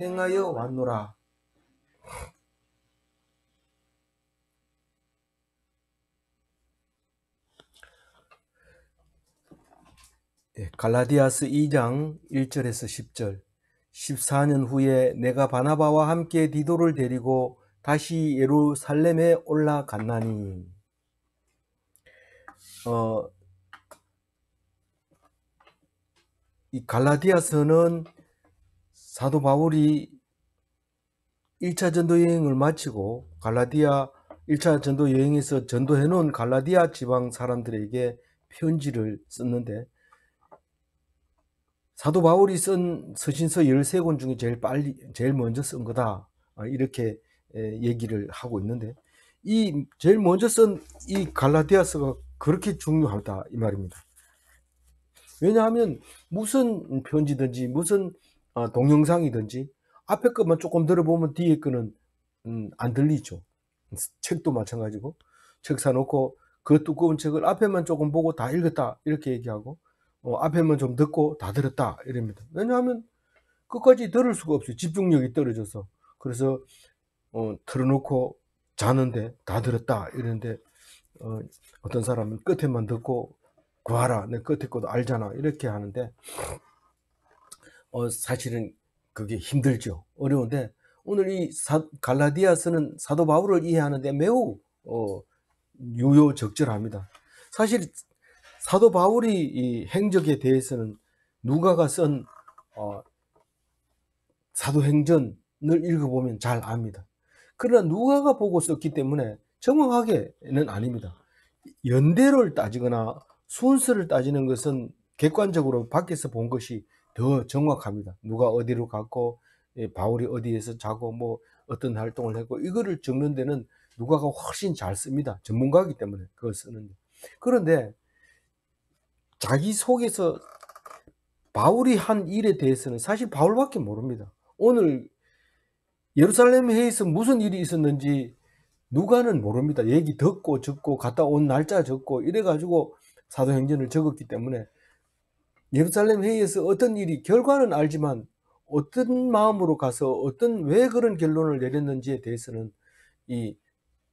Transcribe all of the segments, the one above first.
행하여 왔노라. 갈라디아서 2장 1절에서 10절. 14년 후에 내가 바나바와 함께 디도를 데리고 다시 예루살렘에 올라갔나니. 이 갈라디아서는 사도 바울이 1차 전도 여행을 마치고 갈라디아 1차 전도 여행에서 전도해 놓은 갈라디아 지방 사람들에게 편지를 썼는데, 사도 바울이 쓴 서신서 13권 중에 제일 먼저 쓴 거다, 이렇게 얘기를 하고 있는데, 이 제일 먼저 쓴 이 갈라디아서가 그렇게 중요하다 이 말입니다. 왜냐하면 무슨 편지든지 무슨 동영상이든지 앞에 것만 조금 들어보면 뒤에 거는 안 들리죠. 책도 마찬가지고, 책 사놓고 그 두꺼운 책을 앞에만 조금 보고 다 읽었다 이렇게 얘기하고, 앞에만 좀 듣고 다 들었다 이럽니다. 왜냐하면 끝까지 들을 수가 없어요. 집중력이 떨어져서. 그래서 틀어놓고 자는데 다 들었다 이러는데, 어떤 사람은 끝에만 듣고 구하라, 내 끝에 것도 알잖아 이렇게 하는데, 사실은 그게 힘들죠. 어려운데, 오늘 이 갈라디아서는 사도 바울을 이해하는데 매우 유효적절합니다. 사실 사도 바울이 이 행적에 대해서는 누가가 쓴 사도행전을 읽어보면 잘 압니다. 그러나 누가가 보고 썼기 때문에 정확하게는 아닙니다. 연대를 따지거나 순서를 따지는 것은 객관적으로 밖에서 본 것이 더 정확합니다. 누가 어디로 갔고, 바울이 어디에서 자고, 뭐 어떤 활동을 했고, 이거를 적는 데는 누가가 훨씬 잘 씁니다. 전문가이기 때문에 그걸 쓰는데. 그런데 자기 속에서 바울이 한 일에 대해서는 사실 바울밖에 모릅니다. 오늘 예루살렘 회의에서 무슨 일이 있었는지 누가는 모릅니다. 얘기 듣고 적고 갔다 온 날짜 적고 이래가지고 사도행전을 적었기 때문에 예루살렘 회의에서 어떤 일이, 결과는 알지만 어떤 마음으로 가서 왜 그런 결론을 내렸는지에 대해서는 이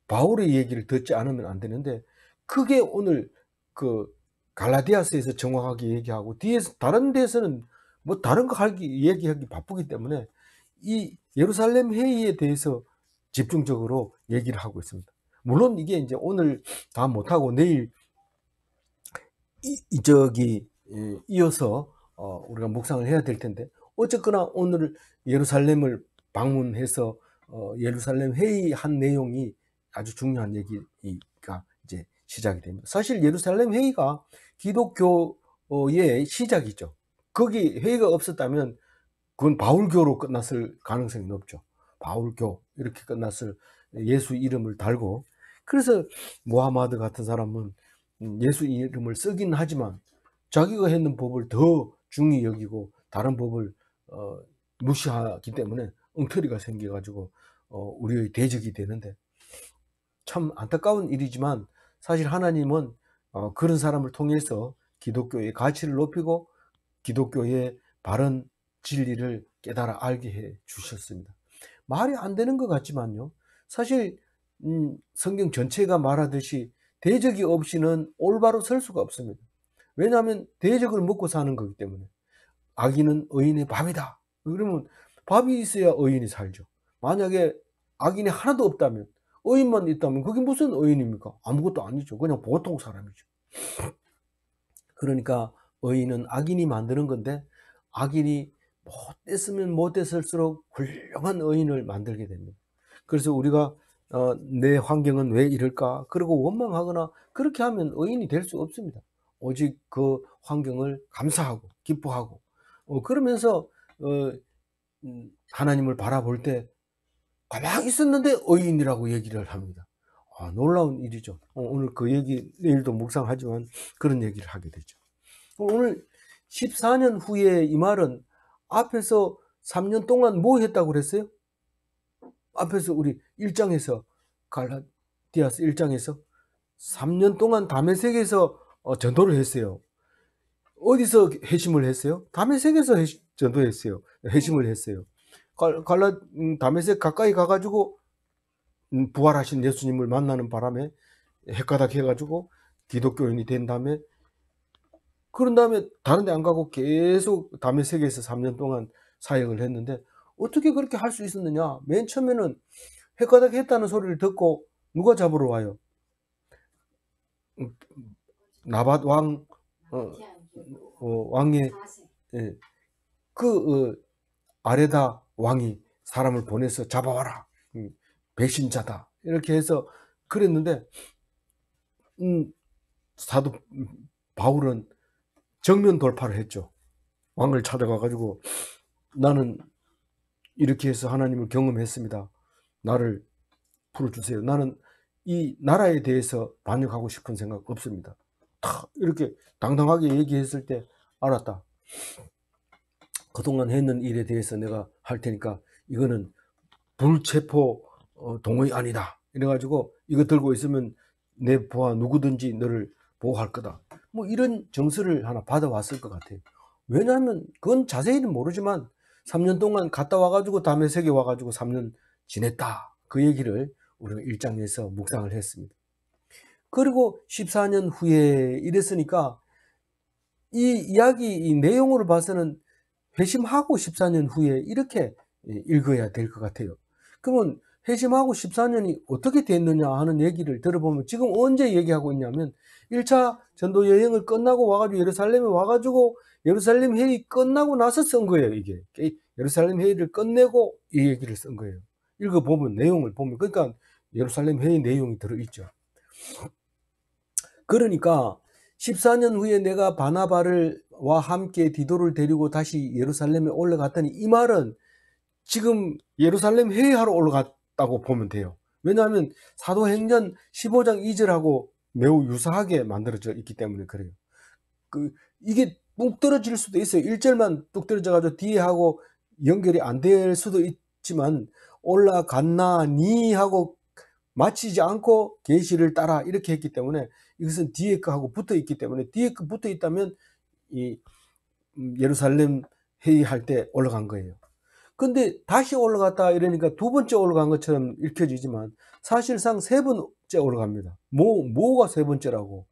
바울의 얘기를 듣지 않으면 안 되는데, 그게 오늘 그 갈라디아서에서 정확하게 얘기하고, 뒤에서 다른 데서는 뭐 다른 거 얘기하기 바쁘기 때문에 이 예루살렘 회의에 대해서 집중적으로 얘기를 하고 있습니다. 물론 이게 이제 오늘 다 못하고 내일 이어서 우리가 묵상을 해야 될 텐데, 어쨌거나 오늘 예루살렘을 방문해서 예루살렘 회의한 내용이 아주 중요한 얘기가 이제 시작이 됩니다. 사실 예루살렘 회의가 기독교의 시작이죠. 거기 회의가 없었다면 그건 바울교로 끝났을 가능성이 높죠. 바울교 이렇게 끝났을, 예수 이름을 달고. 그래서 모하마드 같은 사람은 예수 이름을 쓰긴 하지만 자기가 했는 법을 더 중히 여기고 다른 법을 무시하기 때문에 엉터리가 생겨가지고 우리의 대적이 되는데, 참 안타까운 일이지만 사실 하나님은 그런 사람을 통해서 기독교의 가치를 높이고 기독교의 바른 진리를 깨달아 알게 해 주셨습니다. 말이 안 되는 것 같지만요, 사실 성경 전체가 말하듯이 대적이 없이는 올바로 설 수가 없습니다. 왜냐하면 대적을 먹고 사는 거기 때문에. 악인은 의인의 밥이다. 그러면 밥이 있어야 의인이 살죠. 만약에 악인이 하나도 없다면, 의인만 있다면 그게 무슨 의인입니까? 아무것도 아니죠. 그냥 보통 사람이죠. 그러니까 의인은 악인이 만드는 건데, 악인이 못됐으면 못됐을수록 훌륭한 의인을 만들게 됩니다. 그래서 우리가 내 환경은 왜 이럴까? 그리고 원망하거나 그렇게 하면 의인이 될 수 없습니다. 오직 그 환경을 감사하고 기뻐하고, 그러면서 하나님을 바라볼 때 가만히 있었는데 의인이라고 얘기를 합니다. 놀라운 일이죠. 오늘 그 얘기 내일도 묵상하지만 그런 얘기를 하게 되죠. 오늘 14년 후에 이 말은 앞에서 3년 동안 뭐 했다고 그랬어요? 앞에서 우리 1장에서, 갈라디아서 1장에서 3년 동안 다메섹에서 전도를 했어요. 어디서 회심을 했어요? 다메섹에서 전도했어요. 회심을 했어요. 다메섹 가까이 가가지고 부활하신 예수님을 만나는 바람에 헷가닥 해가지고 기독교인이 된 다음에, 그런 다음에 다른 데 안 가고 계속 다메섹에서 3년 동안 사역을 했는데 어떻게 그렇게 할 수 있었느냐. 맨 처음에는 헷가닥 했다는 소리를 듣고 누가 잡으러 와요? 나밧 왕, 왕의, 예, 아레다 왕이 사람을 보내서 잡아와라. 배신자다. 이렇게 해서 그랬는데, 사도 바울은 정면 돌파를 했죠. 왕을 찾아가가지고 나는 이렇게 해서 하나님을 경험했습니다. 나를 풀어주세요. 나는 이 나라에 대해서 반역하고 싶은 생각 없습니다. 이렇게 당당하게 얘기했을 때 알았다. 그동안 했는 일에 대해서 내가 할 테니까 이거는 불체포 동의 아니다. 이래가지고 이거 들고 있으면 내 부하 누구든지 너를 보호할 거다. 뭐 이런 정서를 하나 받아왔을 것 같아요. 왜냐하면 그건 자세히는 모르지만 3년 동안 갔다 와가지고 다메섹에 와가지고 3년 지냈다. 그 얘기를 우리가 1장에서 묵상을 했습니다. 그리고 14년 후에 이랬으니까 이 이야기 이 내용으로 봐서는 회심하고 14년 후에 이렇게 읽어야 될 것 같아요. 그러면 회심하고 14년이 어떻게 됐느냐 하는 얘기를 들어보면 지금 언제 얘기하고 있냐면 1차 전도 여행을 끝나고 와가지고 예루살렘에 와가지고 예루살렘 회의 끝나고 나서 쓴 거예요. 이게 예루살렘 회의를 끝내고 이 얘기를 쓴 거예요. 읽어보면 내용을 보면 그러니까 예루살렘 회의 내용이 들어있죠. 그러니까 14년 후에 내가 바나바와 함께 디도를 데리고 다시 예루살렘에 올라갔더니 이 말은 지금 예루살렘 회의하러 올라갔다고 보면 돼요. 왜냐하면 사도행전 15장 2절하고 매우 유사하게 만들어져 있기 때문에 그래요. 이게 뚝 떨어질 수도 있어요. 1절만 뚝 떨어져가지고 뒤에 하고 연결이 안 될 수도 있지만 올라갔나니 하고 마치지 않고 계시를 따라 이렇게 했기 때문에 이것은 뒤에 거하고 붙어 있기 때문에 뒤에 거 붙어 있다면 이 예루살렘 회의할 때 올라간 거예요. 근데 다시 올라갔다 이러니까 두 번째 올라간 것처럼 읽혀지지만 사실상 세 번째 올라갑니다. 뭐가 세 번째라고?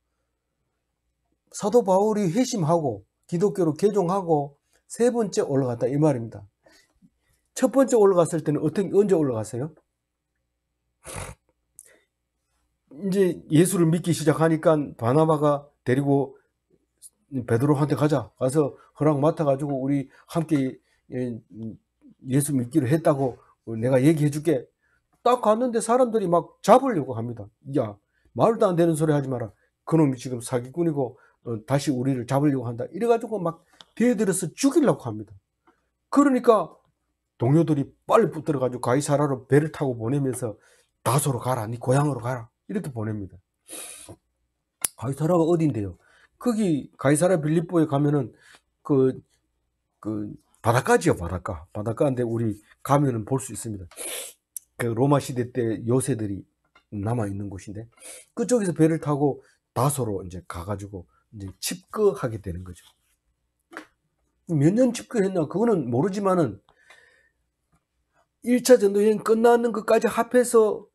사도 바울이 회심하고 기독교로 개종하고 세 번째 올라갔다 이 말입니다. 첫 번째 올라갔을 때는 언제 올라갔어요? 이제 예수를 믿기 시작하니까 바나바가 데리고 베드로한테 가서 허락 맡아가지고 우리 함께 예수 믿기로 했다고 내가 얘기해 줄게. 딱 갔는데 사람들이 막 잡으려고 합니다. 야, 말도 안 되는 소리 하지 마라. 그놈이 지금 사기꾼이고 다시 우리를 잡으려고 한다. 이래가지고 막 대들어서 죽이려고 합니다. 그러니까 동료들이 빨리 붙들어가지고 가이사라로 배를 타고 보내면서 다소로 가라. 네 고향으로 가라. 이렇게 보냅니다. 가이사라가 어딘데요? 거기 가이사라 빌립보에 가면은 그 바닷가지요, 바닷가. 바닷가인데 우리 가면은 볼 수 있습니다. 그 로마 시대 때 요새들이 남아 있는 곳인데 그쪽에서 배를 타고 다소로 이제 가가지고 이제 칩거하게 되는 거죠. 몇 년 칩거했나 그거는 모르지만은 1차 전도 여행 끝나는 것까지 합해서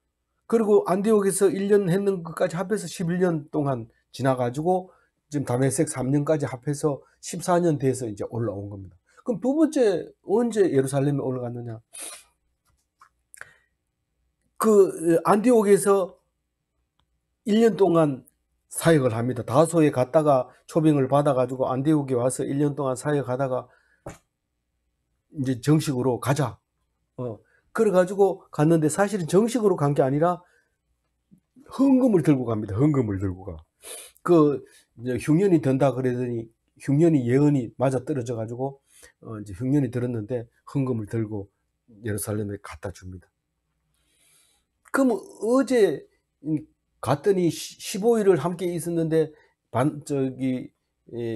그리고 안디옥에서 1년 했는 것까지 합해서 11년 동안 지나가지고 지금 다메섹 3년까지 합해서 14년 돼서 이제 올라온 겁니다. 그럼 두 번째 언제 예루살렘에 올라갔느냐? 그 안디옥에서 1년 동안 사역을 합니다. 다소에 갔다가 초빙을 받아가지고 안디옥에 와서 1년 동안 사역하다가 이제 정식으로 가자. 그래가지고 갔는데 사실은 정식으로 간 게 아니라 헌금을 들고 갑니다. 헌금을 들고 가. 이제 흉년이 된다 그러더니 흉년이 예언이 맞아 떨어져 가지고 이제 흉년이 들었는데 헌금을 들고 예루살렘에 갖다 줍니다. 그럼 어제 갔더니 15일을 함께 있었는데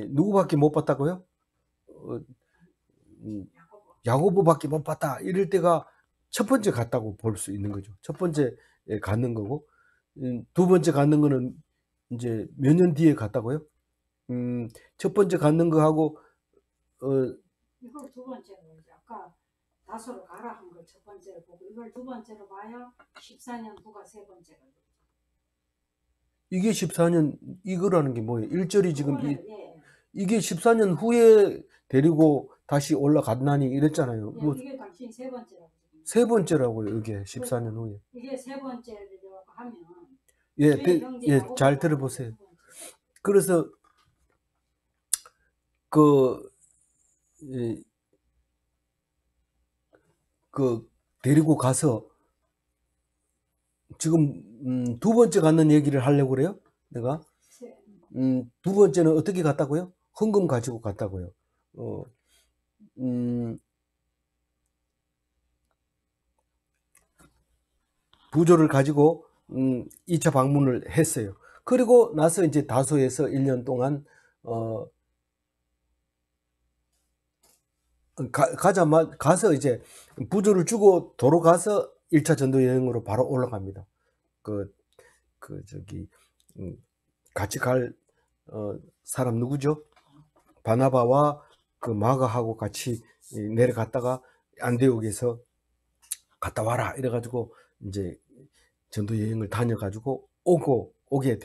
누구밖에 못 봤다고요? 야고보밖에 못 봤다. 이럴 때가 첫 번째 갔다고 볼 수 있는 거죠. 첫 번째 갔는 거고 두 번째 갔는 거는 이제 몇 년 뒤에 갔다고요? 첫 번째 갔는 거하고 이걸 두 번째로 아까 다소로 가라 한 걸 첫 번째로 보고 이걸 두 번째로 봐야 14년 후가 세 번째로. 이게 14년 이거라는 게 뭐예요? 1절이 지금 예. 이게 14년 후에 데리고 다시 올라갔나니 이랬잖아요. 예, 뭐 이게 당신 세 번째라고. 세 번째라고요. 이게 14년 후에. 이게 세 번째라고 하면 예, 잘 들어보세요. 그래서 그 데리고 가서 지금 두 번째 갔는 얘기를 하려고 그래요. 내가 두 번째는 어떻게 갔다고요? 헌금 가지고 갔다고요. 부조를 가지고 2차 방문을 했어요. 그리고 나서 이제 다소에서 1년 동안 가서 이제 부조를 주고 도로 가서 1차 전도 여행으로 바로 올라갑니다. 같이 갈 사람 누구죠? 바나바와 그 마가하고 같이 내려갔다가 안디옥에서 갔다 와라 이래가지고 이제 전도 여행을 다녀가지고 오게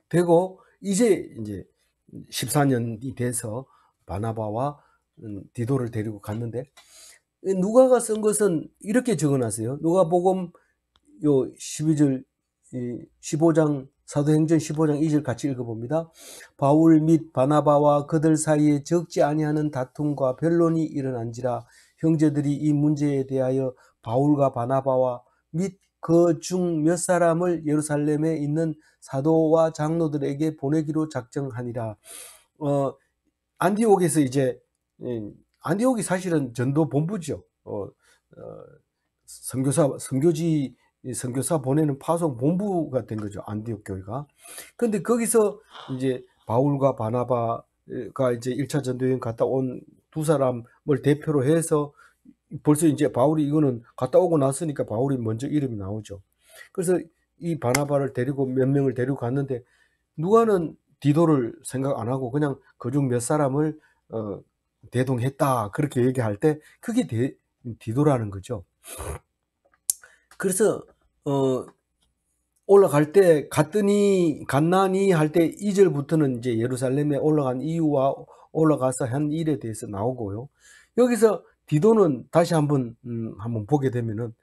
되고 이제 14년이 돼서 바나바와 디도를 데리고 갔는데, 누가가 쓴 것은 이렇게 적어놨어요. 누가복음 요 12절 15장 사도행전 15장 2절 같이 읽어봅니다. 바울 및 바나바와 그들 사이에 적지 아니하는 다툼과 변론이 일어난지라 형제들이 이 문제에 대하여 바울과 바나바와 및 그 중 몇 사람을 예루살렘에 있는 사도와 장로들에게 보내기로 작정하니라. 안디옥에서 이제 안디옥이 사실은 전도 본부죠. 선교사 보내는 파송 본부가 된 거죠. 안디옥 교회가. 근데 거기서 이제 바울과 바나바가 이제 1차 전도여행 갔다 온 두 사람을 대표로 해서 벌써 이제 바울이 이거는 갔다 오고 났으니까 바울이 먼저 이름이 나오죠. 그래서 이 바나바를 데리고 몇 명을 데리고 갔는데 누가는 디도를 생각 안 하고 그냥 그중 몇 사람을 대동했다 그렇게 얘기할 때 그게 디도라는 거죠. 그래서 올라갈 때 갔나니 할 때 2절부터는 이제 예루살렘에 올라간 이유와 올라가서 한 일에 대해서 나오고요. 여기서 디도는 다시 한번 보게 되면은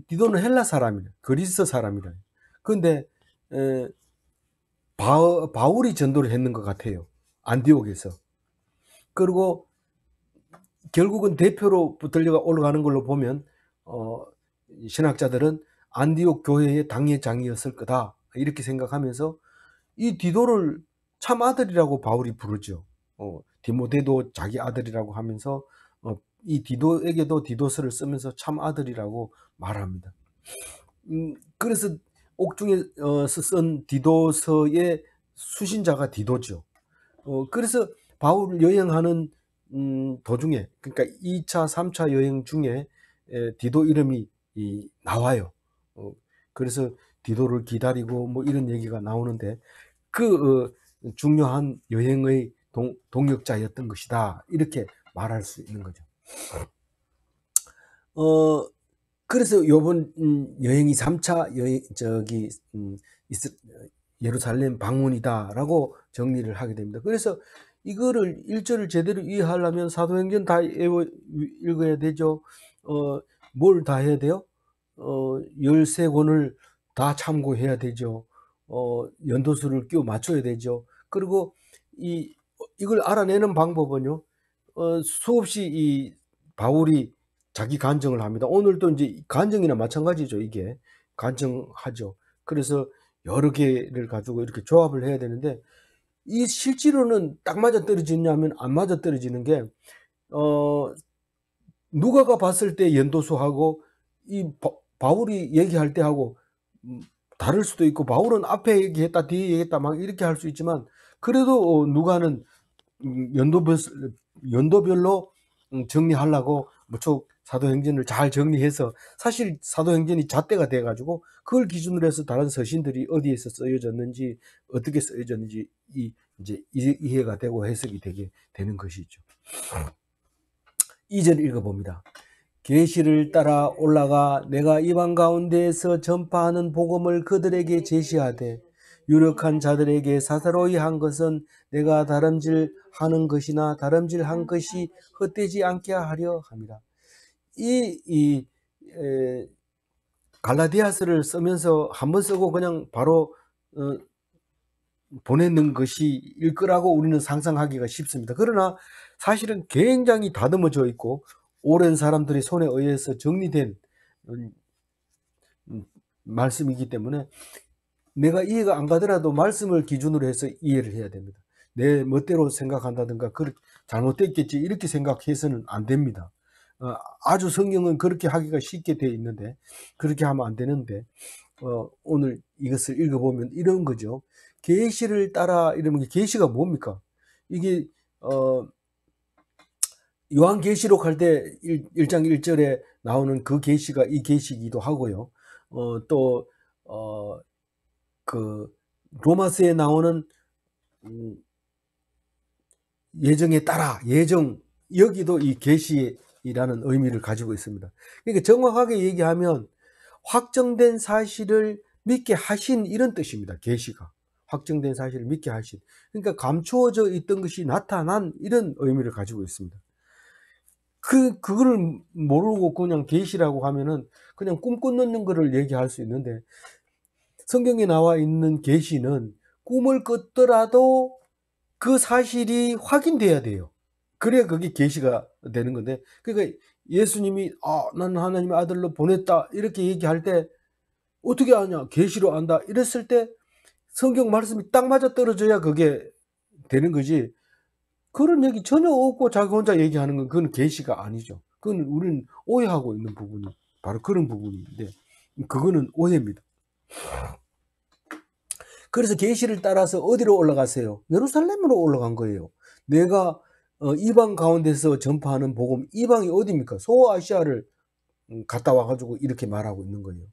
디도는 헬라 사람이래, 그리스 사람이래. 그런데 바울이 전도를 했는 것 같아요. 안디옥에서. 그리고 결국은 대표로 붙들려 올라가는 걸로 보면 신학자들은 안디옥 교회의 당회장이었을 거다 이렇게 생각하면서 이 디도를 참 아들이라고 바울이 부르죠. 디모데도 자기 아들이라고 하면서 이 디도에게도 디도서를 쓰면서 참 아들이라고 말합니다. 그래서 옥중에 쓴 디도서의 수신자가 디도죠. 그래서 바울 여행하는 도중에, 그러니까 2차, 3차 여행 중에 디도 이름이 나와요. 그래서 디도를 기다리고 뭐 이런 얘기가 나오는데 그 중요한 여행의 동역자였던 것이다 이렇게 말할 수 있는 거죠. 그래서 이번 여행이 3차 여행 예루살렘 방문이다라고 정리를 하게 됩니다. 그래서 이거를 1절을 제대로 이해하려면 사도행전 다 읽어야 되죠. 뭘 다 해야 돼요? 13권을 다 참고해야 되죠. 연도수를 끼워 맞춰야 되죠. 그리고 이걸 알아내는 방법은요. 수없이 이 바울이 자기 간증을 합니다. 오늘도 이제 간증이나 마찬가지죠. 이게 간증하죠. 그래서 여러 개를 가지고 이렇게 조합을 해야 되는데 이 실제로는 딱 맞아 떨어지냐면 안 맞아 떨어지는 게 누가가 봤을 때 연도수하고 이 바울이 얘기할 때 하고 다를 수도 있고 바울은 앞에 얘기했다 뒤에 얘기했다 막 이렇게 할 수 있지만 그래도 누가는 연도별로 정리하려고 무척 사도행전을 잘 정리해서 사실 사도행전이 잣대가 돼가지고 그걸 기준으로 해서 다른 서신들이 어디에서 쓰여졌는지 어떻게 쓰여졌는지 이제 이해가 되고 해석이 되게 되는 것이죠. 2절 읽어봅니다. 계시를 따라 올라가 내가 이방 가운데에서 전파하는 복음을 그들에게 제시하되 유력한 자들에게 사사로이 한 것은 내가 다름질하는 것이나 다름질한 것이 헛되지 않게 하려 함이라. 이 갈라디아서를 쓰면서 한번 쓰고 그냥 바로 보내는 것이일 거라고 우리는 상상하기가 쉽습니다. 그러나 사실은 굉장히 다듬어져 있고 오랜 사람들의 손에 의해서 정리된 말씀이기 때문에 내가 이해가 안 가더라도 말씀을 기준으로 해서 이해를 해야 됩니다. 내 멋대로 생각한다든가 잘못됐겠지 이렇게 생각해서는 안 됩니다. 아주 성경은 그렇게 하기가 쉽게 되어 있는데 그렇게 하면 안 되는데 오늘 이것을 읽어보면 이런 거죠. 계시를 따라 이러면 계시가 뭡니까? 이게 요한계시록 할 때 1장 1절에 나오는 그 계시가 이 계시이기도 하고요. 또 그 로마서에 나오는 예정에 따라 예정 여기도 이 계시라는 의미를 가지고 있습니다. 그러니까 정확하게 얘기하면 확정된 사실을 믿게 하신 이런 뜻입니다. 계시가 확정된 사실을 믿게 하신, 그러니까 감추어져 있던 것이 나타난 이런 의미를 가지고 있습니다. 그거를 모르고 그냥 계시라고 하면은 그냥 꿈꾸는 거를 얘기할 수 있는데 성경에 나와 있는 계시는 꿈을 꿨더라도 그 사실이 확인돼야 돼요. 그래야 그게 계시가 되는 건데, 그러니까 예수님이 나는 하나님의 아들로 보냈다 이렇게 얘기할 때 어떻게 아냐, 계시로 안다 이랬을 때 성경 말씀이 딱 맞아 떨어져야 그게 되는 거지. 그런 얘기 전혀 없고 자기 혼자 얘기하는 건 그건 계시가 아니죠. 그건 우리는 오해하고 있는 부분이 바로 그런 부분인데 그거는 오해입니다. 그래서 계시를 따라서 어디로 올라가세요? 예루살렘으로 올라간 거예요. 내가 이방 가운데서 전파하는 복음, 이방이 어디입니까? 소아시아를 갔다 와가지고 이렇게 말하고 있는 거예요.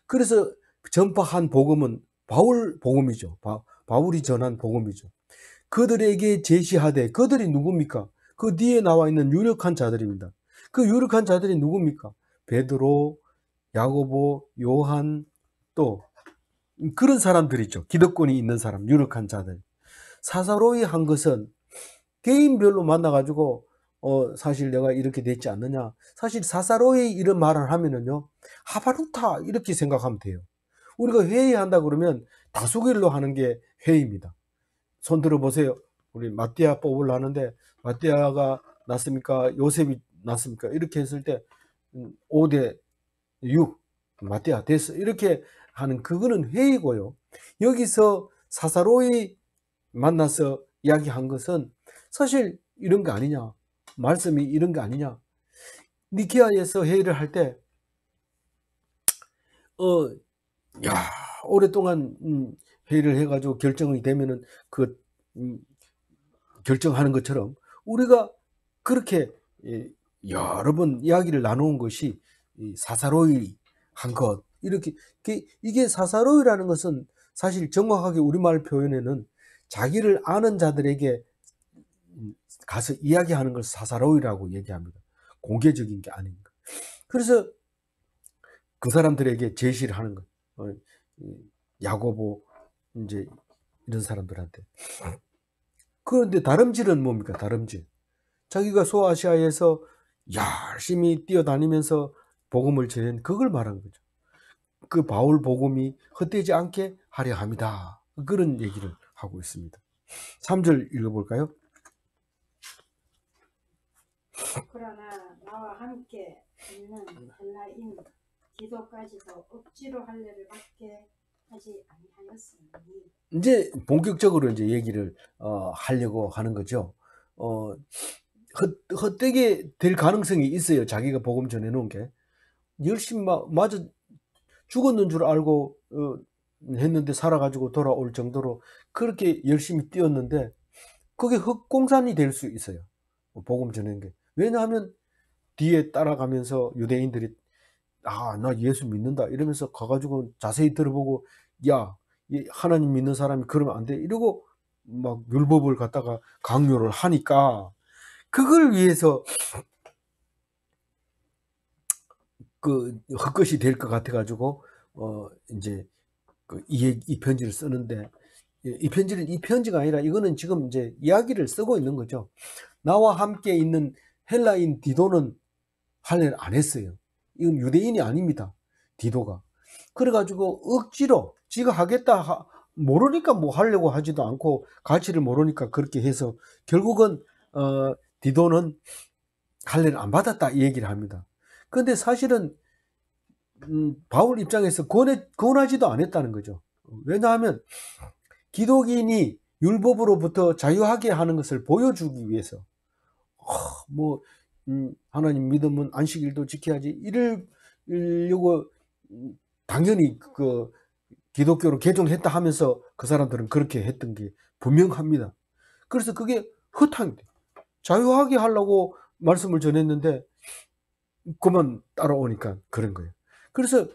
그래서 전파한 복음은 바울 복음이죠. 바울이 전한 복음이죠. 그들에게 제시하되, 그들이 누굽니까? 그 뒤에 나와 있는 유력한 자들입니다. 그 유력한 자들이 누굽니까? 베드로, 야고보, 요한, 또 그런 사람들이죠. 기득권이 있는 사람, 유력한 자들. 사사로이 한 것은 개인별로 만나가지고 사실 내가 이렇게 됐지 않느냐. 사실 사사로이 이런 말을 하면은요, 하바루타 이렇게 생각하면 돼요. 우리가 회의한다 그러면 다수결로 하는 게 회의입니다. 손 들어보세요. 우리 마띠아 뽑으려 하는데 마띠아가 낫습니까? 요셉이 낫습니까? 이렇게 했을 때 5대 6 마띠아 됐어 이렇게 하는, 그거는 회의고요. 여기서 사사로이 만나서 이야기한 것은 사실 이런 거 아니냐, 말씀이 이런 거 아니냐. 니케아에서 회의를 할 때 오랫동안 회의를 해가지고 결정이 되면은 그 결정하는 것처럼 우리가 그렇게 여러 번 이야기를 나누는 것이 사사로이 한 것, 이렇게 이게 사사로이라는 것은 사실 정확하게 우리말 표현에는 자기를 아는 자들에게 가서 이야기하는 걸 사사로이라고 얘기합니다. 공개적인 게 아닙니다. 그래서 그 사람들에게 제시를 하는 것, 야고보 이제 이런 사람들한테. 그런데 다름질은 뭡니까? 다름질. 자기가 소아시아에서 열심히 뛰어다니면서 복음을 전한 그걸 말한 거죠. 그 바울 복음이 헛되지 않게 하려 합니다. 그런 얘기를 하고 있습니다. 3절 읽어볼까요? 그러나 나와 함께 있는 헬라인 기도까지도 억지로 할례를 받게 하지 아니하였으니. 이제 본격적으로 이제 얘기를 하려고 하는 거죠. 헛되게 될 가능성이 있어요. 자기가 복음 전해놓은 게 열심히 맞아 죽었는 줄 알고 했는데 살아가지고 돌아올 정도로 그렇게 열심히 뛰었는데 그게 헛공산이 될 수 있어요. 복음 전하는 게. 왜냐하면 뒤에 따라가면서 유대인들이 나 예수 믿는다 이러면서 가가지고 자세히 들어보고 야, 하나님 믿는 사람이 그러면 안 돼 이러고 막 율법을 갖다가 강요를 하니까 그걸 위해서 그 헛것이 될 것 같아 가지고 이제 이 편지를 쓰는데, 이 편지가 아니라 이거는 지금 이제 이야기를 쓰고 있는 거죠. 나와 함께 있는 헬라인 디도는 할례를 안 했어요. 이건 유대인이 아닙니다, 디도가. 그래가지고 억지로 지가 하겠다 모르니까 뭐 하려고 하지도 않고 가치를 모르니까 그렇게 해서 결국은 디도는 할례를 안 받았다 이 얘기를 합니다. 근데 사실은 바울 입장에서 권하지도 않았다는 거죠. 왜냐하면 기독인이 율법으로부터 자유하게 하는 것을 보여주기 위해서 뭐 하나님 믿으면 안식일도 지켜야지 이러려고 당연히 그 기독교로 개종했다 하면서 그 사람들은 그렇게 했던 게 분명합니다. 그래서 그게 허탕이 돼. 자유하게 하려고 말씀을 전했는데 그만 따라오니까 그런 거예요. 그래서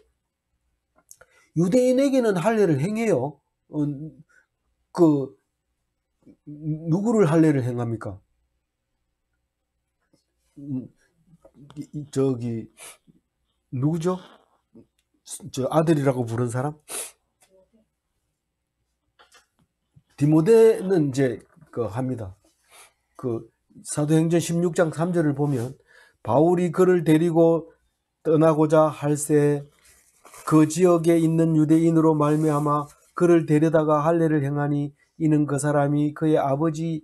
유대인에게는 할례를 행해요. 누구를 할례를 행합니까? 저기 누구죠? 저 아들이라고 부른 사람? 디모데는 이제 합니다. 사도행전 16장 3절을 보면 바울이 그를 데리고 떠나고자 할새 그 지역에 있는 유대인으로 말미암아 그를 데려다가 할례를 행하니 이는 그 사람이 그의 아버지는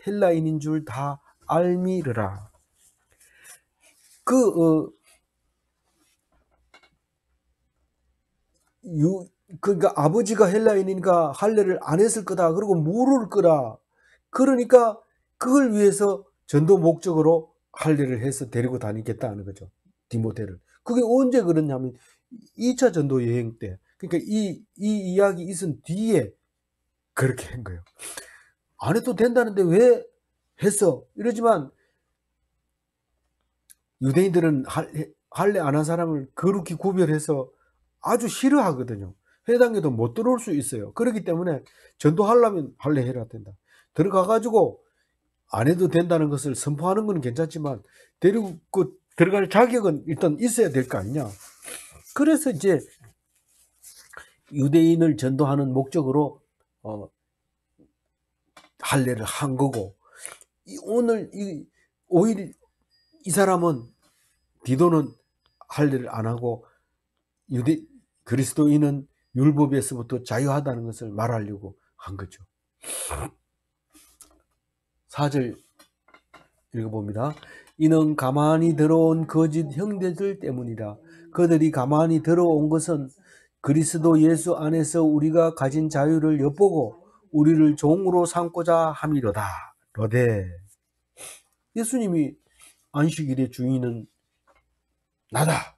헬라인인 줄 다 알미르라. 그러니까 아버지가 헬라인이니까 할례를 안 했을 거다. 그리고 모를 거다. 그러니까 그걸 위해서 전도 목적으로 할례를 해서 데리고 다니겠다는 거죠, 디모데를. 그게 언제 그러냐면 2차 전도 여행 때. 그러니까 이 이야기 있은 뒤에 그렇게 한 거예요. 안 해도 된다는데 왜 했어? 이러지만 유대인들은 할례 안 한 사람을 거룩히 구별해서 아주 싫어하거든요. 회당에도 못 들어올 수 있어요. 그렇기 때문에 전도하려면 할례 해야 된다. 들어가가지고 안 해도 된다는 것을 선포하는 건 괜찮지만 데리고 들어갈 자격은 일단 있어야 될 거 아니냐. 그래서 이제 유대인을 전도하는 목적으로 할례를 한 거고, 오늘 오히려 이 사람은 디도는 할례를 안 하고 그리스도인은 율법에서부터 자유하다는 것을 말하려고 한 거죠. 4절 읽어봅니다. 이는 가만히 들어온 거짓 형제들 때문이라. 그들이 가만히 들어온 것은 그리스도 예수 안에서 우리가 가진 자유를 엿보고 우리를 종으로 삼고자 함이로다. 로되 예수님이 안식일의 주인은 나다.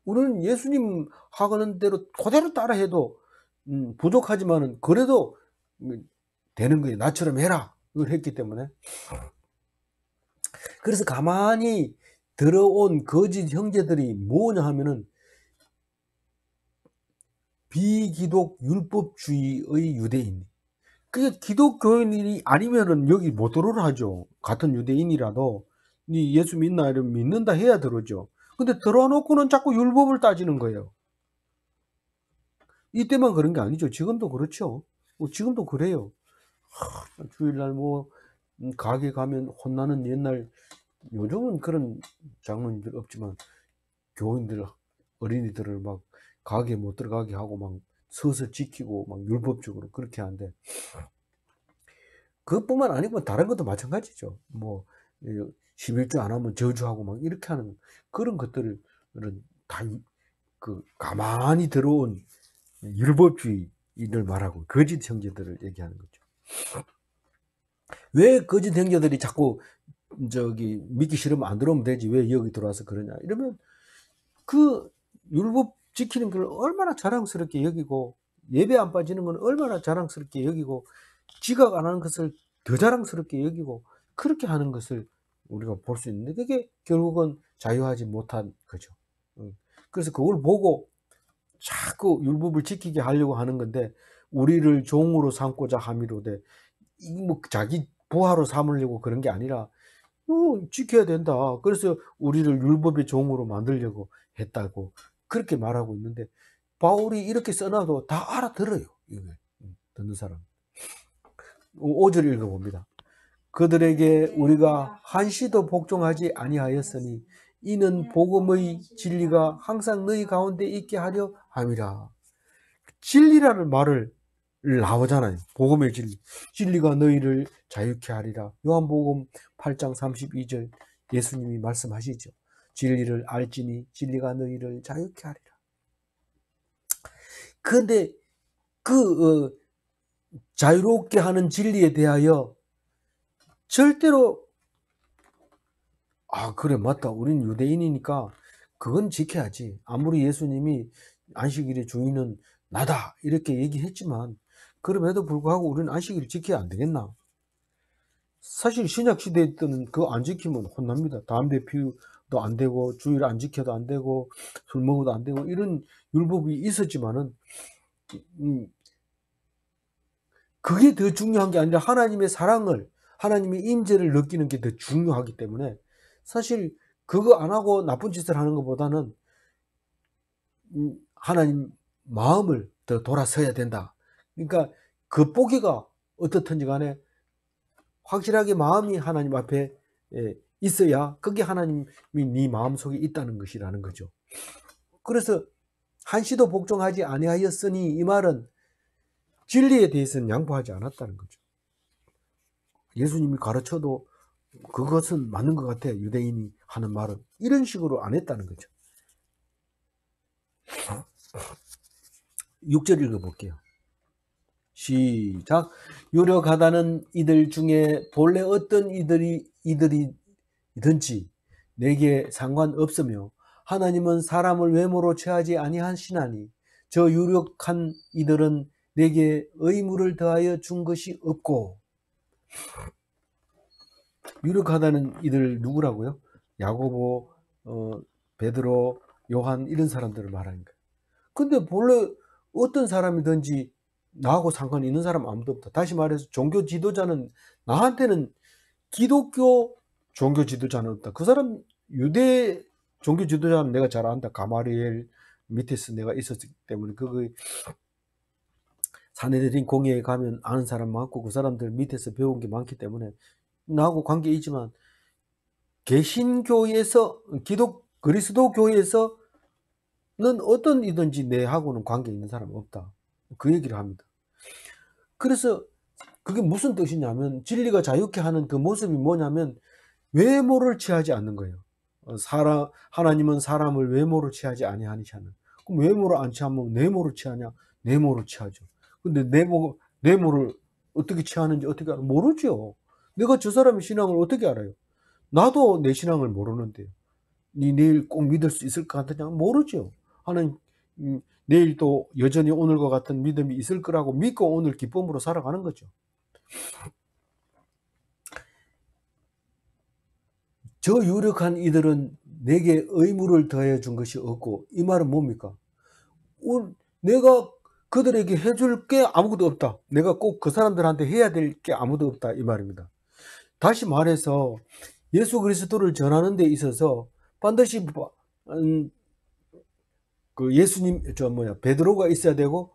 우리는 예수님 하는 대로 그대로 따라해도 부족하지만은 그래도 되는 거예요. 나처럼 해라. 이걸 했기 때문에. 그래서 가만히 들어온 거짓 형제들이 뭐냐 하면은 비기독 율법주의의 유대인. 그게 기독교인이 아니면은 여기 못 들어오라 하죠. 같은 유대인이라도 니 예수 믿나 이러면 믿는다 해야 들어오죠. 근데 들어놓고는 자꾸 율법을 따지는 거예요. 이때만 그런 게 아니죠. 지금도 그렇죠. 지금도 그래요. 주일날 가게 가면 혼나는 옛날, 요즘은 그런 장면들 없지만 교인들 어린이들을 막 가게 못 들어가게 하고 막 서서 지키고 막 율법적으로 그렇게 하는데, 그것뿐만 아니고 다른 것도 마찬가지죠. 11조 안 하면 저주하고 막 이렇게 하는 그런 것들은 다 가만히 들어온 율법주의를 말하고 거짓 형제들을 얘기하는 거죠. 왜 거짓 형제들이 자꾸 믿기 싫으면 안 들어오면 되지 왜 여기 들어와서 그러냐 이러면 그 율법 지키는 걸 얼마나 자랑스럽게 여기고 예배 안 빠지는 건 얼마나 자랑스럽게 여기고 지각 안 하는 것을 더 자랑스럽게 여기고 그렇게 하는 것을 우리가 볼 수 있는데 그게 결국은 자유하지 못한 거죠. 그래서 그걸 보고 자꾸 율법을 지키게 하려고 하는 건데 우리를 종으로 삼고자 함이로되 자기 부하로 삼으려고 그런 게 아니라 지켜야 된다. 그래서 우리를 율법의 종으로 만들려고 했다고 그렇게 말하고 있는데 바울이 이렇게 써놔도 다 알아들어요. 이걸 듣는 사람. 5절 읽어봅니다. 그들에게 우리가 한시도 복종하지 아니하였으니 이는 복음의 진리가 항상 너희 가운데 있게 하려 함이라. 진리라는 말을 나오잖아요. 복음의 진리. 진리가 너희를 자유케 하리라. 요한복음 8장 32절 예수님이 말씀하시죠. 진리를 알지니 진리가 너희를 자유케 하리라. 그런데 그 자유롭게 하는 진리에 대하여 절대로 그래 맞다. 우린 유대인이니까 그건 지켜야지. 아무리 예수님이 안식일의 주인은 나다 이렇게 얘기했지만 그럼에도 불구하고 우리는 안식일을 지켜야 안 되겠나? 사실 신약 시대 때는 그거 안 지키면 혼납니다. 담배 피우도 안 되고 주일 안 지켜도 안 되고 술 먹어도 안 되고 이런 율법이 있었지만은 그게 더 중요한 게 아니라 하나님의 사랑을 하나님의 임재를 느끼는 게 더 중요하기 때문에 사실 그거 안 하고 나쁜 짓을 하는 것보다는 하나님 마음을 더 돌아서야 된다. 그러니까 그 보기가 어떻든지 간에 확실하게 마음이 하나님 앞에 있어야 그게 하나님이 네 마음속에 있다는 것이라는 거죠. 그래서 한시도 복종하지 아니하였으니 이 말은 진리에 대해서는 양보하지 않았다는 거죠. 예수님이 가르쳐도 그것은 맞는 것 같아요. 유대인이 하는 말은 이런 식으로 안 했다는 거죠. 6절 읽어볼게요. 시작. 유력하다는 이들 중에 본래 어떤 이들이든지 내게 상관없으며 하나님은 사람을 외모로 취하지 아니하시나니 저 유력한 이들은 내게 의무를 더하여 준 것이 없고. 유력하다는 이들 누구라고요? 야고보, 베드로, 요한 이런 사람들을 말하는 거예요. 근데 본래 어떤 사람이든지 나하고 상관이 있는 사람 아무도 없다. 다시 말해서 종교 지도자는 나한테는 기독교 종교 지도자는 없다. 그 사람 유대 종교 지도자는 내가 잘 안다. 가마리엘 밑에서 내가 있었기 때문에 그거 사내들인 공회에 가면 아는 사람 많고 그 사람들 밑에서 배운 게 많기 때문에 나하고 관계 있지만 개신교에서 그리스도 교회에서는 어떤 이든지 내하고는 관계 있는 사람 없다. 그 얘기를 합니다. 그래서 그게 무슨 뜻이냐면 진리가 자유케 하는 그 모습이 뭐냐면 외모를 취하지 않는 거예요. 하나님은 사람을 외모를 취하지 아니하니시는. 그럼 외모를 안 취하면 내모를 취하냐? 내모를 취하죠. 근데 내모를 어떻게 취하는지 어떻게 알아? 모르죠. 내가 저 사람의 신앙을 어떻게 알아요? 나도 내 신앙을 모르는데 네 내일 꼭 믿을 수 있을 것 같느냐? 모르죠. 하나님 내일 또 여전히 오늘과 같은 믿음이 있을 거라고 믿고 오늘 기쁨으로 살아가는 거죠. 저 유력한 이들은 내게 의무를 더해 준 것이 없고 이 말은 뭡니까? 내가 그들에게 해줄 게 아무것도 없다. 내가 꼭 그 사람들한테 해야 될 게 아무도 없다 이 말입니다. 다시 말해서 예수 그리스도를 전하는 데 있어서 반드시 그 예수님 베드로가 있어야 되고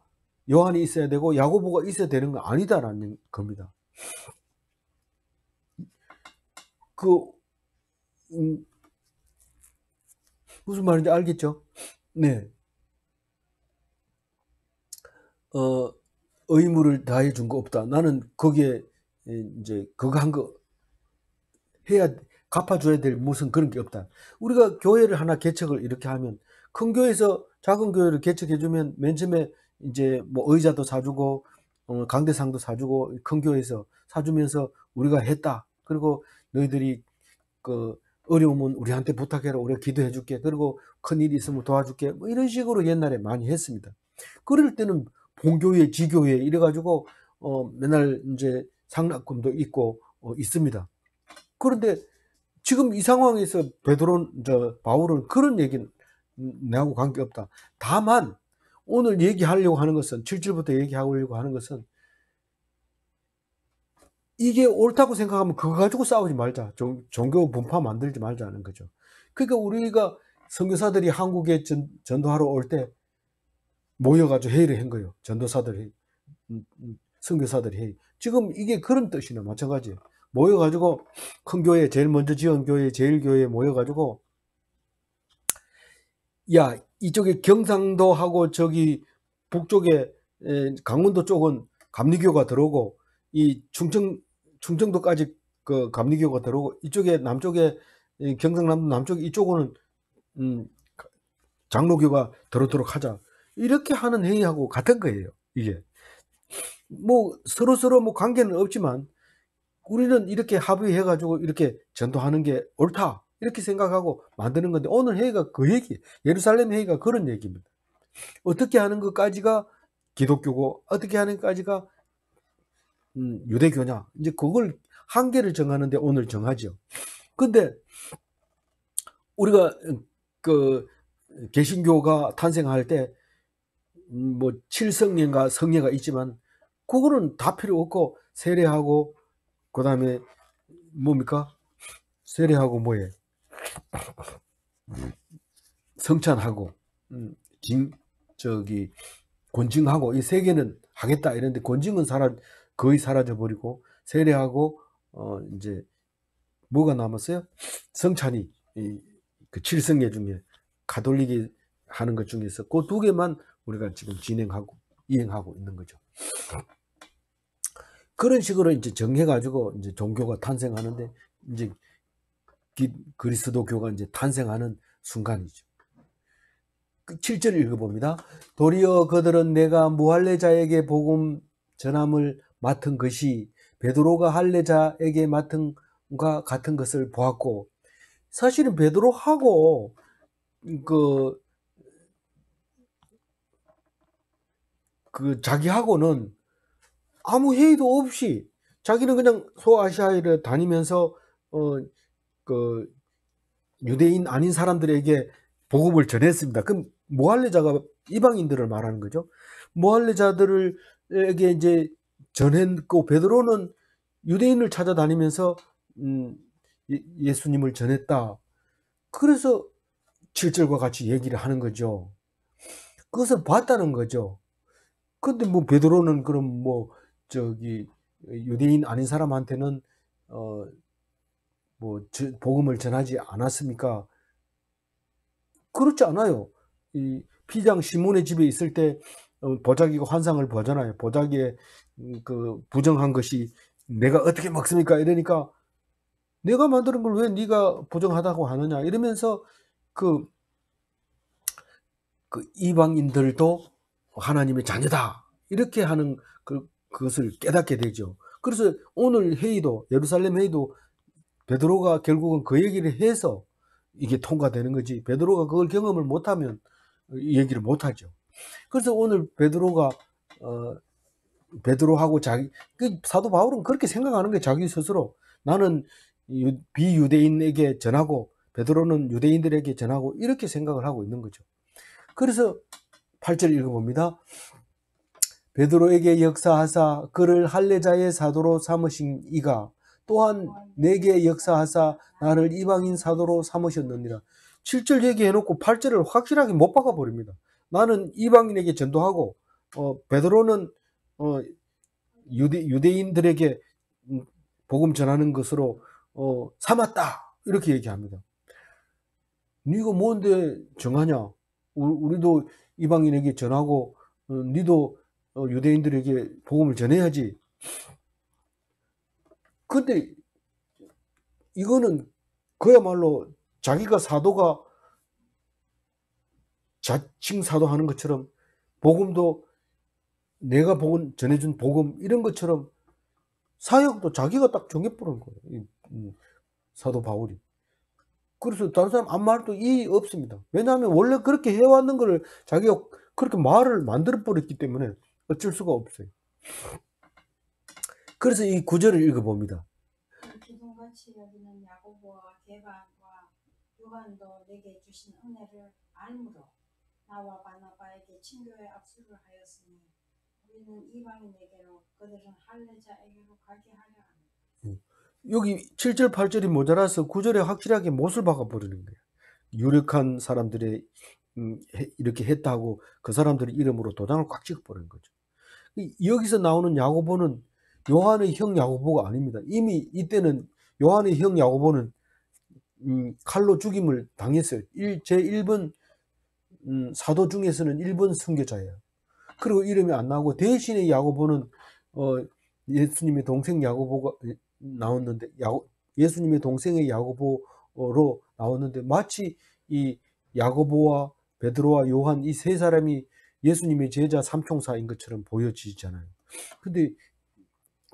요한이 있어야 되고 야고보가 있어야 되는 건 아니다라는 겁니다. 무슨 말인지 알겠죠? 네. 의무를 다해 준 거 없다. 나는 거기에 이제 그거 한 거 해야 갚아줘야 될 무슨 그런 게 없다. 우리가 교회를 하나 개척을 이렇게 하면 큰 교회에서 작은 교회를 개척해주면 맨 처음에 이제 뭐 의자도 사주고 강대상도 사주고 큰 교회에서 사주면서 우리가 했다. 그리고 너희들이 그 어려우면 우리한테 부탁해라. 우리가 기도해줄게. 그리고 큰일이 있으면 도와줄게. 뭐 이런 식으로 옛날에 많이 했습니다. 그럴 때는 본교회, 지교회 이래가지고 맨날 이제 상납금도 있고 있습니다. 그런데 지금 이 상황에서 바울은 그런 얘기는 내하고 관계없다. 다만 오늘 얘기하려고 하는 것은 7절부터 얘기하려고 하는 것은 이게 옳다고 생각하면 그거 가지고 싸우지 말자. 종교 분파 만들지 말자는 거죠. 그러니까 우리가 선교사들이 한국에 전도하러 올 때 모여가지고 회의를 한 거예요. 전도사들 회의, 선교사들 회의. 지금 이게 그런 뜻이나 마찬가지예요. 모여가지고 큰 교회, 제일 먼저 지은 교회, 제일 교회에 모여가지고, 야, 이쪽에 경상도하고 저기 북쪽에 강원도 쪽은 감리교가 들어오고, 이 충청도까지 그 감리교가 들어오고, 이쪽에 남쪽에 경상남도 남쪽 이쪽은 장로교가 들어오도록 하자. 이렇게 하는 회의하고 같은 거예요. 이게 뭐 서로 뭐 관계는 없지만 우리는 이렇게 합의해가지고 이렇게 전도하는 게 옳다 이렇게 생각하고 만드는 건데, 오늘 회의가 그 얘기, 예루살렘 회의가 그런 얘기입니다. 어떻게 하는 것까지가 기독교고 어떻게 하는 것까지가 유대교냐, 이제 그걸 한계를 정하는데 오늘 정하죠. 근데 우리가 그 개신교가 탄생할 때 뭐 칠성례인가 성례가 있지만 그거는 다 필요 없고, 세례하고 그다음에 뭡니까? 세례하고 뭐에 성찬하고 징 저기 권징하고 이 세 개는 하겠다 이랬는데, 권징은 거의 사라져 버리고, 세례하고 이제 뭐가 남았어요? 성찬이 그 칠성례 중에 가톨릭이 하는 것 중에서 그 두 개만 우리가 지금 진행하고 이행하고 있는 거죠. 그런 식으로 이제 정해가지고 이제 종교가 탄생하는데, 이제 그리스도교가 이제 탄생하는 순간이죠. 7절 읽어봅니다. 도리어 그들은 내가 무할례자에게 복음 전함을 맡은 것이 베드로가 할례자에게 맡은 것과 같은 것을 보았고, 사실은 베드로하고 그 자기하고는 아무 회의도 없이 자기는 그냥 소아시아를 다니면서 그 유대인 아닌 사람들에게 복음을 전했습니다. 그럼 모할레자가 이방인들을 말하는 거죠. 모할레자들에게 이제 전했고, 베드로는 유대인을 찾아다니면서 예수님을 전했다. 그래서 7절과 같이 얘기를 하는 거죠. 그것을 봤다는 거죠. 근데 뭐 베드로는 그럼 뭐 저기 유대인 아닌 사람한테는 뭐 복음을 전하지 않았습니까? 그렇지 않아요. 이 피장 시몬의 집에 있을 때 보자기가 환상을 보잖아요. 보자기에 그 부정한 것이 내가 어떻게 먹습니까? 이러니까 내가 만드는 걸 왜 네가 부정하다고 하느냐 이러면서 그 이방인들도 하나님의 자녀다 이렇게 하는 그것을 깨닫게 되죠. 그래서 오늘 회의도, 예루살렘 회의도 베드로가 결국은 그 얘기를 해서 이게 통과되는 거지, 베드로가 그걸 경험을 못하면 이 얘기를 못하죠. 그래서 오늘 베드로하고 그 사도 바울은 그렇게 생각하는 게 자기 스스로, 나는 비유대인에게 전하고 베드로는 유대인들에게 전하고 이렇게 생각을 하고 있는 거죠. 그래서 8절 읽어봅니다. 베드로에게 역사하사 그를 할례자의 사도로 삼으신 이가 또한 내게 역사하사 나를 이방인 사도로 삼으셨느니라. 7절 얘기해놓고 8절을 확실하게 못 박아버립니다. 나는 이방인에게 전도하고 베드로는 유대인들에게 복음 전하는 것으로 삼았다 이렇게 얘기합니다. 네가 뭔데 정하냐? 우리도 이방인에게 전하고 니도 유대인들에게 복음을 전해야지. 근데 이거는 그야말로 자기가 사도가 자칭 사도하는 것처럼, 복음도 내가 전해준 복음 이런 것처럼 사역도 자기가 딱 정해버린 거예요. 사도 바울이. 그래서 다른 사람 아무 말도 이의 없습니다. 왜냐하면 원래 그렇게 해왔는 거를 자기가 그렇게 말을 만들어버렸기 때문에 어쩔 수가 없어요. 그래서 이 구절을 읽어봅니다. 기둥같이 여기는 야고보와 게바와 요한도 내게 주신 은혜를 알므로 나와 바나바에게 친교의 압수를 하였으니 우리는 이방인에게로 그들은 할례자에게로 가게 하려 합니다. 여기 7절 8절이 모자라서 9절에 확실하게 못을 박아버리는 거예요. 유력한 사람들의 이렇게 했다고 그 사람들의 이름으로 도장을 꽉 찍어버리는 거죠. 여기서 나오는 야고보는 요한의 형 야고보가 아닙니다. 이미 이때는 요한의 형 야고보는 칼로 죽임을 당했어요. 제 1번 사도 중에서는 1번 선교자예요. 그리고 이름이 안 나오고 대신에 야고보는 예수님의 동생 야고보가 나왔는데 예수님의 동생의 야고보로 나왔는데 마치 이 야고보와 베드로와 요한 이 세 사람이 예수님의 제자 삼총사인 것처럼 보여지잖아요. 근데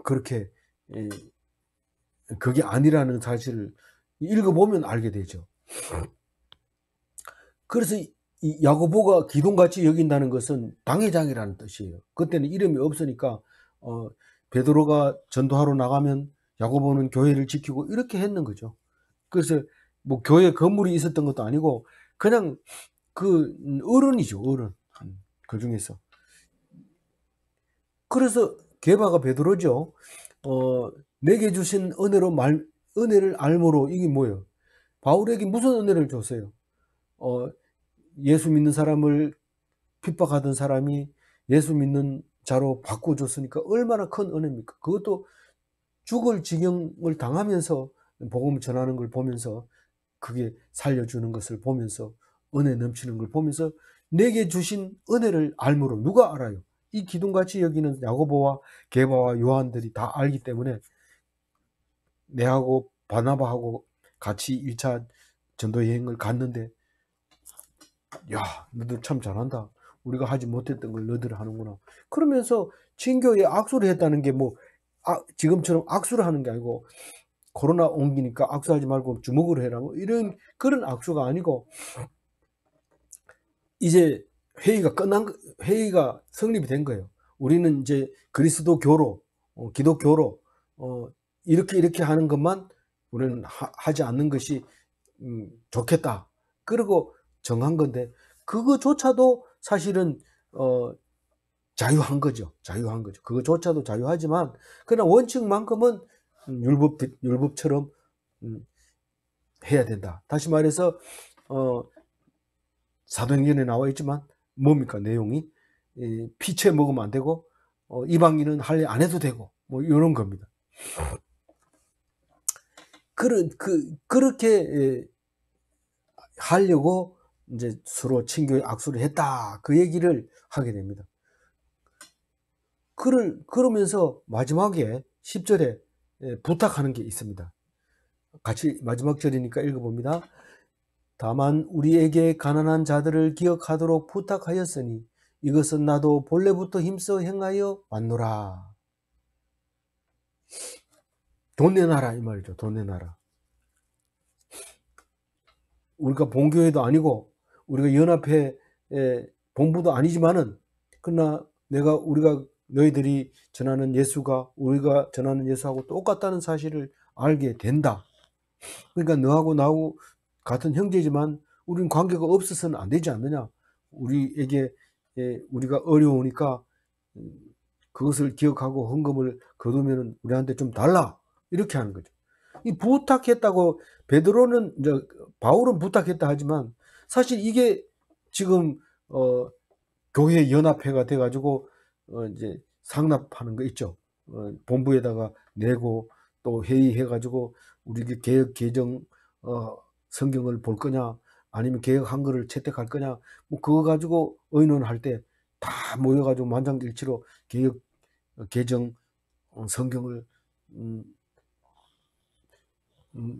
그렇게 그게 아니라는 사실을 읽어보면 알게 되죠. 그래서 이 야고보가 기둥같이 여긴다는 것은 당회장이라는 뜻이에요. 그때는 이름이 없으니까 베드로가 전도하러 나가면 야고보는 교회를 지키고 이렇게 했는 거죠. 그래서 뭐 교회 건물이 있었던 것도 아니고 그냥 그 어른이죠, 어른. 그 중에서. 그래서 게바가 베드로죠. 내게 주신 은혜를 알므로 이게 뭐예요? 바울에게 무슨 은혜를 줬어요? 예수 믿는 사람을 핍박하던 사람이 예수 믿는 자로 바꿔줬으니까 얼마나 큰 은혜입니까? 그것도 죽을 지경을 당하면서 복음을 전하는 걸 보면서 그게 살려주는 것을 보면서 은혜 넘치는 걸 보면서 내게 주신 은혜를 알므로 누가 알아요? 이 기둥같이 여기는 야고보와 게바와 요한들이 다 알기 때문에 내하고 바나바하고 같이 1차 전도 여행을 갔는데 야, 너들 참 잘한다. 우리가 하지 못했던 걸 너들 하는구나. 그러면서 친교에 악수를 했다는 게 뭐 지금처럼 악수를 하는 게 아니고 코로나 옮기니까 악수하지 말고 주먹으로 해라 뭐 이런 그런 악수가 아니고 이제 회의가 성립이 된 거예요. 우리는 이제 그리스도 교로 기독교로 이렇게 하는 것만 우리는 하지 않는 것이 좋겠다. 그리고 정한 건데 그거조차도 사실은 자유한 거죠. 그거조차도 자유하지만 그러나 원칙만큼은 율법처럼 해야 된다. 다시 말해서 사도행전에 나와 있지만 뭡니까 내용이 피채 먹으면 안 되고 이방인은 할례 안 해도 되고 뭐 이런 겁니다. 그렇게 하려고 이제 서로 친교에 악수를 했다. 그 얘기를 하게 됩니다. 그러면서 마지막에 10절에 부탁하는 게 있습니다. 같이 마지막 절이니까 읽어봅니다. 다만 우리에게 가난한 자들을 기억하도록 부탁하였으니 이것은 나도 본래부터 힘써 행하여 왔노라. 돈 내놔라 이 말이죠. 돈 내놔라. 우리가 본교회도 아니고 우리가 연합회 본부도 아니지만은 그러나 우리가 너희들이 전하는 예수가 우리가 전하는 예수하고 똑같다는 사실을 알게 된다. 그러니까 너하고 나하고 같은 형제지만 우리는 관계가 없어서는 안 되지 않느냐. 우리에게 우리가 어려우니까 그것을 기억하고 헌금을 거두면 우리한테 좀 달라. 이렇게 하는 거죠. 이 부탁했다고 베드로는 바울은 부탁했다 하지만 사실 이게 지금 교회 연합회가 돼가지고 이제 상납하는 거 있죠. 본부에다가 내고 또 회의해가지고 우리 개혁 개정 성경을 볼 거냐 아니면 개혁한 거를 채택할 거냐 뭐 그거 가지고 의논할 때 다 모여가지고 만장일치로 개혁 개정 성경을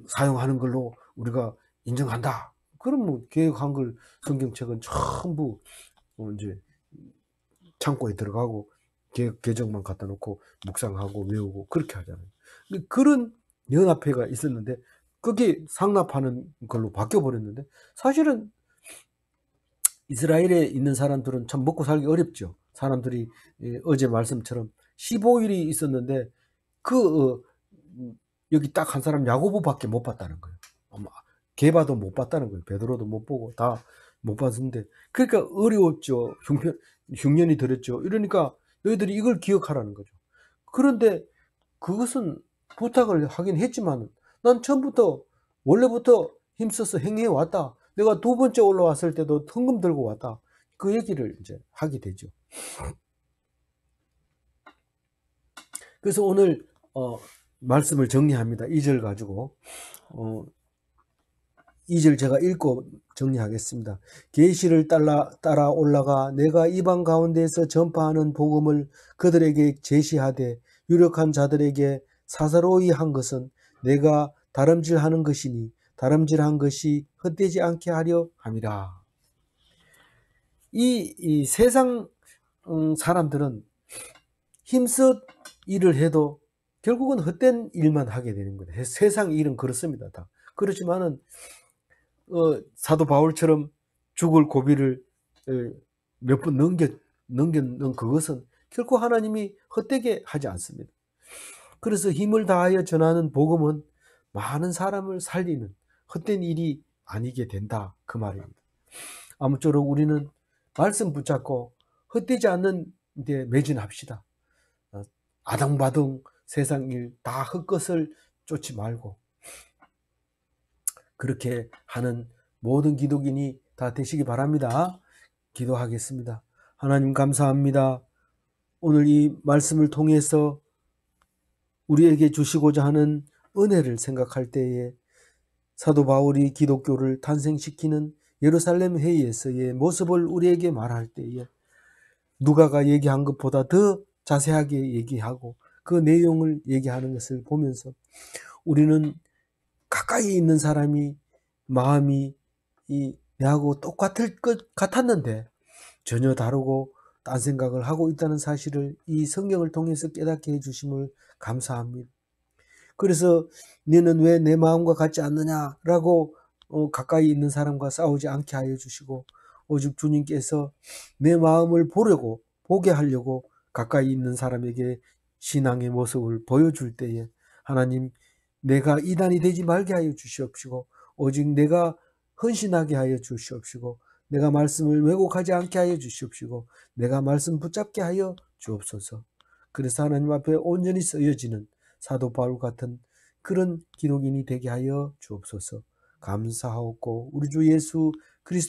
사용하는 걸로 우리가 인정한다. 그럼 뭐 개혁한 걸 성경책은 전부 이제 창고에 들어가고 개혁 개정만 갖다 놓고 묵상하고 외우고 그렇게 하잖아요. 그런 연합회가 있었는데 그게 상납하는 걸로 바뀌어 버렸는데 사실은 이스라엘에 있는 사람들은 참 먹고 살기 어렵죠. 사람들이 어제 말씀처럼 15일이 있었는데 여기 딱 한 사람 야고보밖에 못 봤다는 거예요. 게바도 못 봤다는 거예요. 베드로도 못 보고 다 못 봤는데 그러니까 어려웠죠. 흉년이 들었죠. 이러니까 너희들이 이걸 기억하라는 거죠. 그런데 그것은 부탁을 하긴 했지만 난 처음부터 원래부터 힘써서 행해 왔다. 내가 두 번째 올라왔을 때도 헌금 들고 왔다. 그 얘기를 이제 하게 되죠. 그래서 오늘 말씀을 정리합니다. 2절 가지고 2절 제가 읽고 정리하겠습니다. 계시를 따라 올라가 내가 이방 가운데에서 전파하는 복음을 그들에게 제시하되 유력한 자들에게 사사로이 한 것은 내가 다름질하는 것이니 다름질한 것이 헛되지 않게 하려 함이라. 이 세상 사람들은 힘써 일을 해도 결국은 헛된 일만 하게 되는 거예요. 세상 일은 그렇습니다. 다. 그렇지만은 사도 바울처럼 죽을 고비를 몇 번 넘겼는 그것은 결코 하나님이 헛되게 하지 않습니다. 그래서 힘을 다하여 전하는 복음은 많은 사람을 살리는 헛된 일이 아니게 된다. 그 말입니다. 아무쪼록 우리는 말씀 붙잡고 헛되지 않는 데 매진합시다. 아등바등 세상 일 다 헛것을 쫓지 말고 그렇게 하는 모든 기독인이 다 되시기 바랍니다. 기도하겠습니다. 하나님 감사합니다. 오늘 이 말씀을 통해서 우리에게 주시고자 하는 은혜를 생각할 때에 사도 바울이 기독교를 탄생시키는 예루살렘 회의에서의 모습을 우리에게 말할 때에 누가가 얘기한 것보다 더 자세하게 얘기하고 그 내용을 얘기하는 것을 보면서 우리는 가까이 있는 사람이 마음이 내하고 똑같을 것 같았는데 전혀 다르고 딴 생각을 하고 있다는 사실을 이 성경을 통해서 깨닫게 해주심을 감사합니다. 그래서 너는 왜 내 마음과 같지 않느냐라고 가까이 있는 사람과 싸우지 않게 하여 주시고 오직 주님께서 내 마음을 보게 하려고 가까이 있는 사람에게 신앙의 모습을 보여줄 때에 하나님 내가 이단이 되지 말게 하여 주시옵시고 오직 내가 헌신하게 하여 주시옵시고 내가 말씀을 왜곡하지 않게 하여 주시옵시고 내가 말씀 붙잡게 하여 주옵소서. 그래서 하나님 앞에 온전히 쓰여지는 사도 바울 같은 그런 기독인이 되게 하여 주옵소서. 감사하옵고 우리 주 예수 그리스도